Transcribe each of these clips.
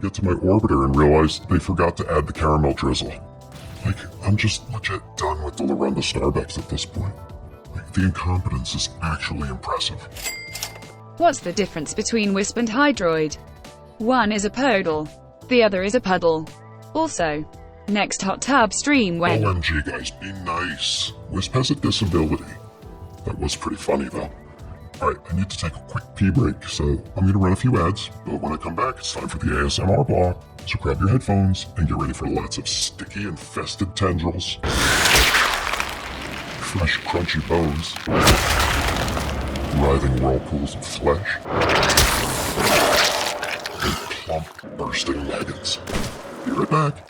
get to my orbiter and realize they forgot to add the caramel drizzle. Like, I'm just legit done with the Lorenda Starbucks at this point. Like, the incompetence is actually impressive. What's the difference between Wisp and Hydroid? One is a podal, the other is a puddle. Also, next hot tub stream when... OMG guys, be nice. Wisp has a disability. That was pretty funny though. Alright, I need to take a quick pee break, so I'm gonna run a few ads, but when I come back, it's time for the ASMR block. So grab your headphones and get ready for lots of sticky, infested tendrils, fresh, crunchy bones, writhing whirlpools of flesh, and plump, bursting leggings. Be right back.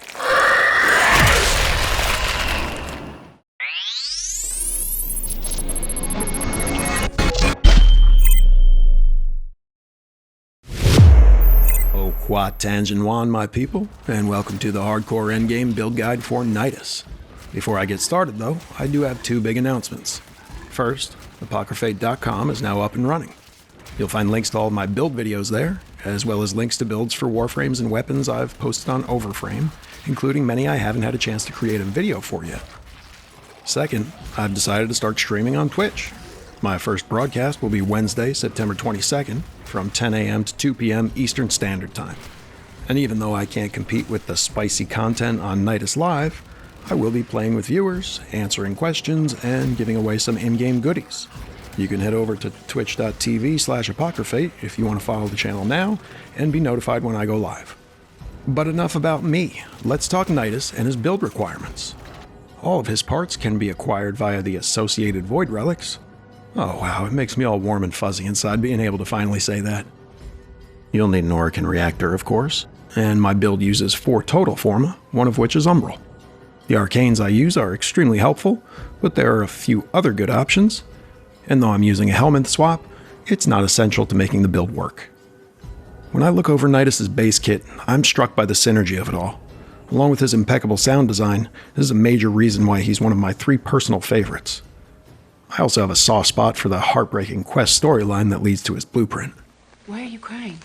Quat Tangent Wan, my people, and welcome to the Hardcore Endgame build guide for Nidus. Before I get started though, I do have two big announcements. First, Apocryphate.com is now up and running. You'll find links to all of my build videos there, as well as links to builds for warframes and weapons I've posted on Overframe, including many I haven't had a chance to create a video for yet. Second, I've decided to start streaming on Twitch. My first broadcast will be Wednesday, September 22nd, from 10 a.m. to 2 p.m. Eastern Standard Time. And even though I can't compete with the spicy content on Nidus Live, I will be playing with viewers, answering questions, and giving away some in-game goodies. You can head over to twitch.tv/apocryphate if you want to follow the channel now and be notified when I go live. But enough about me. Let's talk Nidus and his build requirements. All of his parts can be acquired via the associated Void Relics. Oh wow, it makes me all warm and fuzzy inside being able to finally say that. You'll need an Orokin reactor, of course, and my build uses 4 total forma, one of which is Umbral. The arcanes I use are extremely helpful, but there are a few other good options, and though I'm using a Helminth swap, it's not essential to making the build work. When I look over Nidus' base kit, I'm struck by the synergy of it all. Along with his impeccable sound design, this is a major reason why he's one of my 3 personal favorites. I also have a soft spot for the heartbreaking quest storyline that leads to his blueprint. Why are you crying?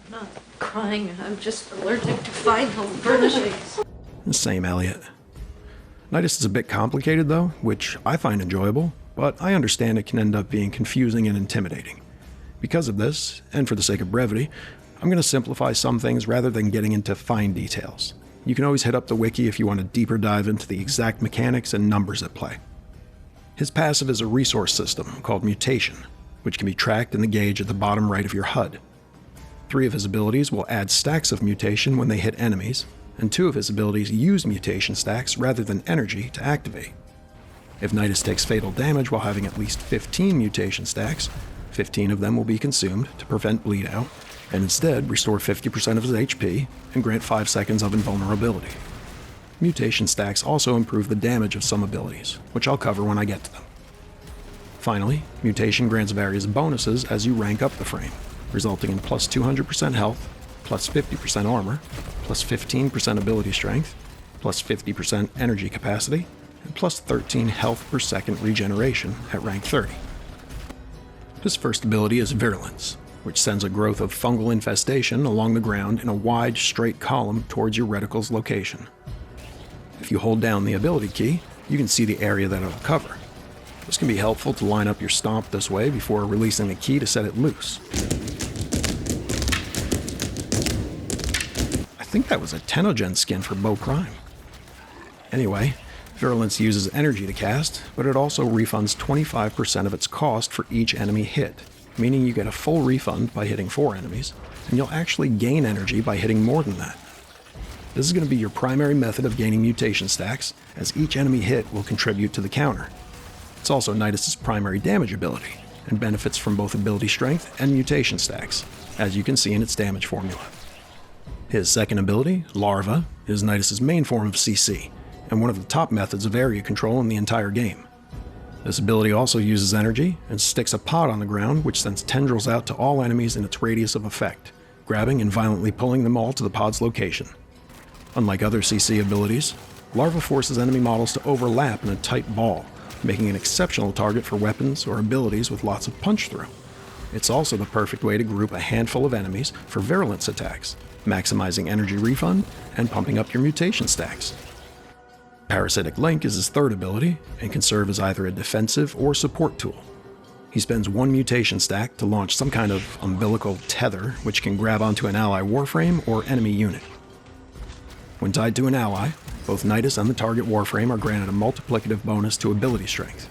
I'm not crying, I'm just allergic to vinyl furnishings. Same, Elliot. Nidus is a bit complicated though, which I find enjoyable, but I understand it can end up being confusing and intimidating. Because of this, and for the sake of brevity, I'm going to simplify some things rather than getting into fine details. You can always hit up the wiki if you want a deeper dive into the exact mechanics and numbers at play. His passive is a resource system called Mutation, which can be tracked in the gauge at the bottom right of your HUD. 3 of his abilities will add stacks of mutation when they hit enemies, and 2 of his abilities use mutation stacks rather than energy to activate. If Nidus takes fatal damage while having at least 15 mutation stacks, 15 of them will be consumed to prevent bleed out, and instead restore 50% of his HP and grant 5 seconds of invulnerability. Mutation stacks also improve the damage of some abilities, which I'll cover when I get to them. Finally, Mutation grants various bonuses as you rank up the frame, resulting in plus 200% health, plus 50% armor, plus 15% ability strength, plus 50% energy capacity, and plus 13 health per second regeneration at rank 30. His first ability is Virulence, which sends a growth of fungal infestation along the ground in a wide, straight column towards your reticle's location. If you hold down the ability key, you can see the area that it'll cover. This can be helpful to line up your stomp this way before releasing the key to set it loose. I think that was a Tenogen skin for Bo Prime. Anyway, Virulence uses energy to cast, but it also refunds 25% of its cost for each enemy hit, meaning you get a full refund by hitting 4 enemies, and you'll actually gain energy by hitting more than that. This is going to be your primary method of gaining mutation stacks, as each enemy hit will contribute to the counter. It's also Nidus' primary damage ability, and benefits from both ability strength and mutation stacks, as you can see in its damage formula. His second ability, Larva, is Nidus' main form of CC, and one of the top methods of area control in the entire game. This ability also uses energy, and sticks a pod on the ground which sends tendrils out to all enemies in its radius of effect, grabbing and violently pulling them all to the pod's location. Unlike other CC abilities, Larva forces enemy models to overlap in a tight ball, making an exceptional target for weapons or abilities with lots of punch-through. It's also the perfect way to group a handful of enemies for virulence attacks, maximizing energy refund and pumping up your mutation stacks. Parasitic Link is his third ability and can serve as either a defensive or support tool. He spends one mutation stack to launch some kind of umbilical tether which can grab onto an ally warframe or enemy unit. When tied to an ally, both Nidus and the target warframe are granted a multiplicative bonus to ability strength.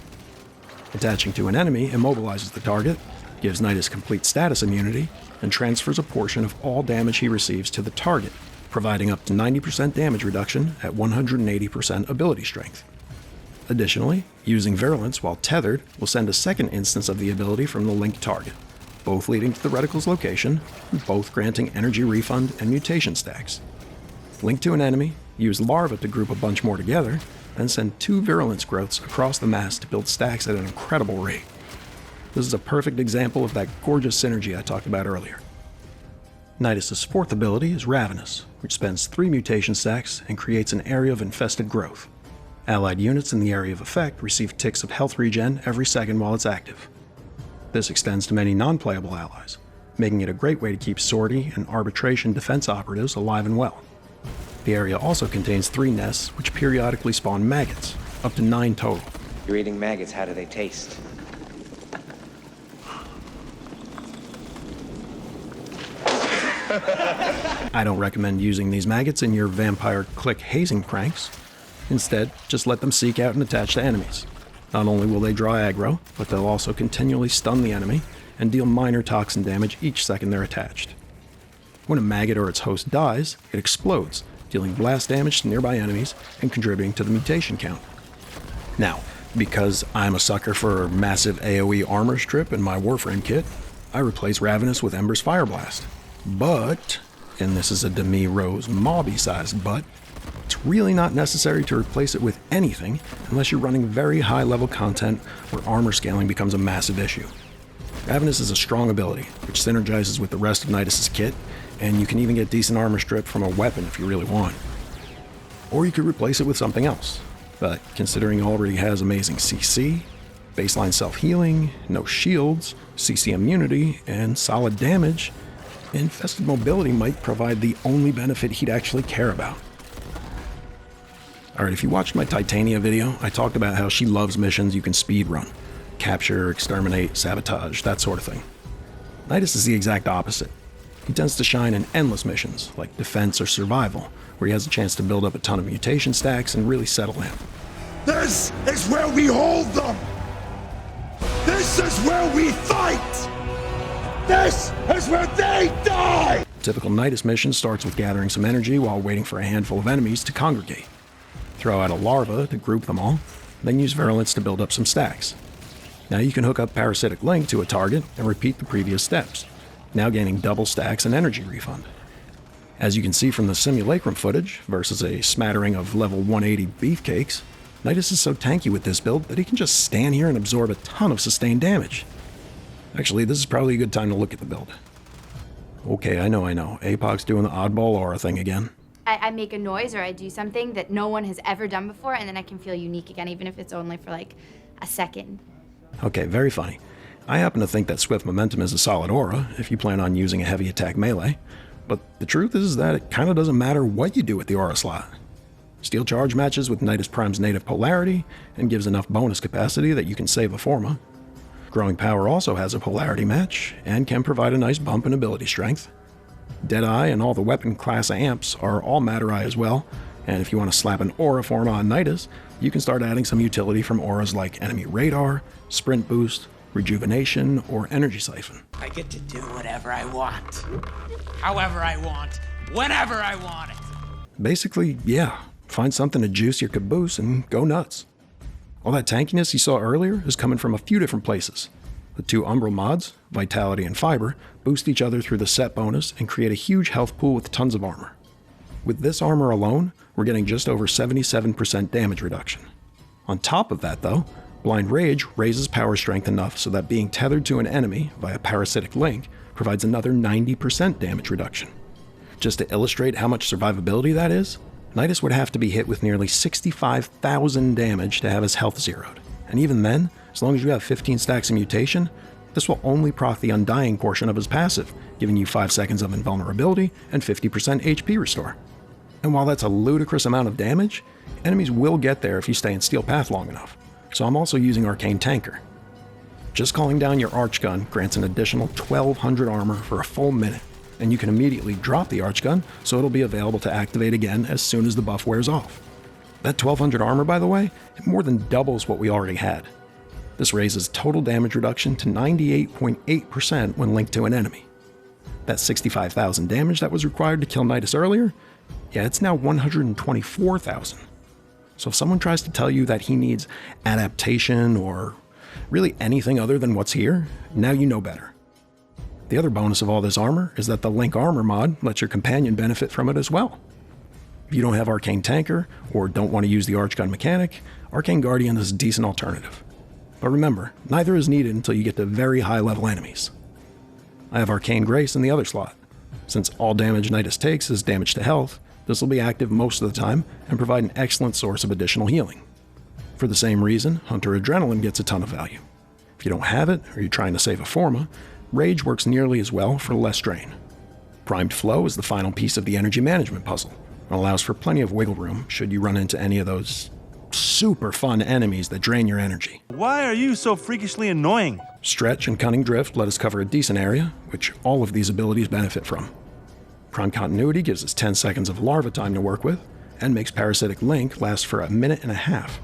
Attaching to an enemy immobilizes the target, gives Nidus complete status immunity, and transfers a portion of all damage he receives to the target, providing up to 90% damage reduction at 180% ability strength. Additionally, using virulence while tethered will send a second instance of the ability from the linked target, both leading to the reticle's location, and both granting energy refund and mutation stacks. Link to an enemy, use larva to group a bunch more together, then send 2 virulence growths across the mass to build stacks at an incredible rate. This is a perfect example of that gorgeous synergy I talked about earlier. Nidus' fourth ability is Ravenous, which spends 3 mutation stacks and creates an area of infested growth. Allied units in the area of effect receive ticks of health regen every second while it's active. This extends to many non-playable allies, making it a great way to keep Sortie and Arbitration defense operatives alive and well. The area also contains 3 nests which periodically spawn maggots, up to 9 total. You're eating maggots, how do they taste? I don't recommend using these maggots in your vampire click hazing pranks. Instead, just let them seek out and attach to enemies. Not only will they draw aggro, but they'll also continually stun the enemy and deal minor toxin damage each second they're attached. When a maggot or its host dies, it explodes, dealing blast damage to nearby enemies and contributing to the mutation count. Now, because I'm a sucker for massive AoE armor strip in my Warframe kit, I replace Ravenous with Ember's Fire Blast. But, and this is a Demi Rose mobby-sized but, it's really not necessary to replace it with anything unless you're running very high-level content where armor scaling becomes a massive issue. Ravenous is a strong ability, which synergizes with the rest of Nidus' kit, and you can even get decent armor strip from a weapon if you really want. Or you could replace it with something else, but considering it already has amazing CC, baseline self-healing, no shields, CC immunity, and solid damage, Infested Mobility might provide the only benefit he'd actually care about. Alright, if you watched my Titania video, I talked about how she loves missions you can speedrun. Capture, exterminate, sabotage, that sort of thing. Nidus is the exact opposite. He tends to shine in endless missions, like defense or survival, where he has a chance to build up a ton of mutation stacks and really settle in. This is where we hold them! This is where we fight! This is where they die! Typical Nidus mission starts with gathering some energy while waiting for a handful of enemies to congregate. Throw out a larva to group them all, then use virulence to build up some stacks. Now you can hook up Parasitic Link to a target and repeat the previous steps, now gaining double stacks and energy refund. As you can see from the simulacrum footage, versus a smattering of level 180 beefcakes, Nidus is so tanky with this build that he can just stand here and absorb a ton of sustained damage. Actually, this is probably a good time to look at the build. Okay, I know. APOC's doing the oddball aura thing again. I make a noise or I do something that no one has ever done before, and then I can feel unique again, even if it's only for like a second. Okay, very funny. I happen to think that Swift Momentum is a solid aura if you plan on using a heavy attack melee, but the truth is that it kind of doesn't matter what you do with the aura slot. Steel Charge matches with Nidus Prime's native polarity and gives enough bonus capacity that you can save a forma. Growing Power also has a polarity match and can provide a nice bump in ability strength. Deadeye and all the weapon class amps are all Matter Eye as well, and if you want to slap an aura form on Nidus, you can start adding some utility from auras like Enemy Radar, Sprint Boost, Rejuvenation, or Energy Siphon. I get to do whatever I want. However I want. Whenever I want it. Basically, yeah, find something to juice your caboose and go nuts. All that tankiness you saw earlier is coming from a few different places. The 2 Umbral mods, Vitality and Fiber, boost each other through the set bonus and create a huge health pool with tons of armor. With this armor alone, we're getting just over 77% damage reduction. On top of that though, Blind Rage raises power strength enough so that being tethered to an enemy via Parasitic Link provides another 90% damage reduction. Just to illustrate how much survivability that is, Nidus would have to be hit with nearly 65,000 damage to have his health zeroed. And even then, as long as you have 15 stacks of mutation, This will only proc the undying portion of his passive, giving you 5 seconds of invulnerability and 50% HP restore. And while that's a ludicrous amount of damage, enemies will get there if you stay in Steel Path long enough, so I'm also using Arcane Tanker. Just calling down your Arch Gun grants an additional 1200 armor for a full minute, and you can immediately drop the Arch Gun so it'll be available to activate again as soon as the buff wears off. That 1200 armor, by the way, it more than doubles what we already had. This raises total damage reduction to 98.8% when linked to an enemy. That 65,000 damage that was required to kill Nidus earlier, yeah, it's now 124,000. So if someone tries to tell you that he needs adaptation or really anything other than what's here, now you know better. The other bonus of all this armor is that the Link Armor mod lets your companion benefit from it as well. If you don't have Arcane Tanker or don't want to use the Archgun mechanic, Arcane Guardian is a decent alternative. But remember, neither is needed until you get to very high level enemies. I have Arcane Grace in the other slot. Since all damage Nidus takes is damage to health, this will be active most of the time and provide an excellent source of additional healing. For the same reason, Hunter Adrenaline gets a ton of value. If you don't have it, or you're trying to save a Forma, Rage works nearly as well for less drain. Primed Flow is the final piece of the energy management puzzle, and allows for plenty of wiggle room should you run into any of those super fun enemies that drain your energy. Why are you so freakishly annoying? Stretch and Cunning Drift let us cover a decent area, which all of these abilities benefit from. Prime Continuity gives us 10 seconds of larva time to work with, and makes Parasitic Link last for a minute and a half.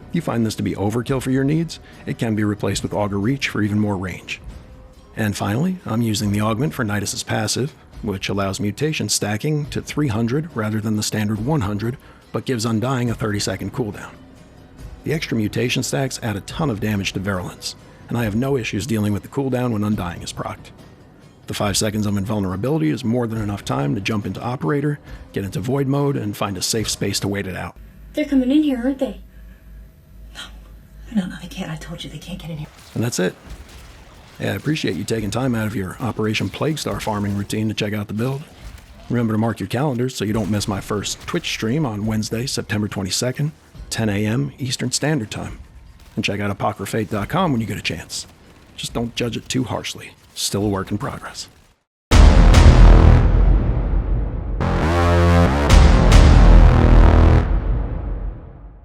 If you find this to be overkill for your needs, it can be replaced with Augur Reach for even more range. And finally, I'm using the augment for Nidus' passive, which allows mutation stacking to 300 rather than the standard 100, but gives Undying a 30-second cooldown. The extra mutation stacks add a ton of damage to virulence, and I have no issues dealing with the cooldown when Undying is procced. The 5 seconds of invulnerability is more than enough time to jump into Operator, get into Void mode, and find a safe space to wait it out. They're coming in here, aren't they? No, they can't. I told you they can't get in here. And that's it. Yeah, I appreciate you taking time out of your Operation Plaguestar farming routine to check out the build. Remember to mark your calendars so you don't miss my first Twitch stream on Wednesday, September 22nd, 10 a.m. Eastern Standard Time. And check out apocryphate.com when you get a chance. Just don't judge it too harshly. Still a work in progress.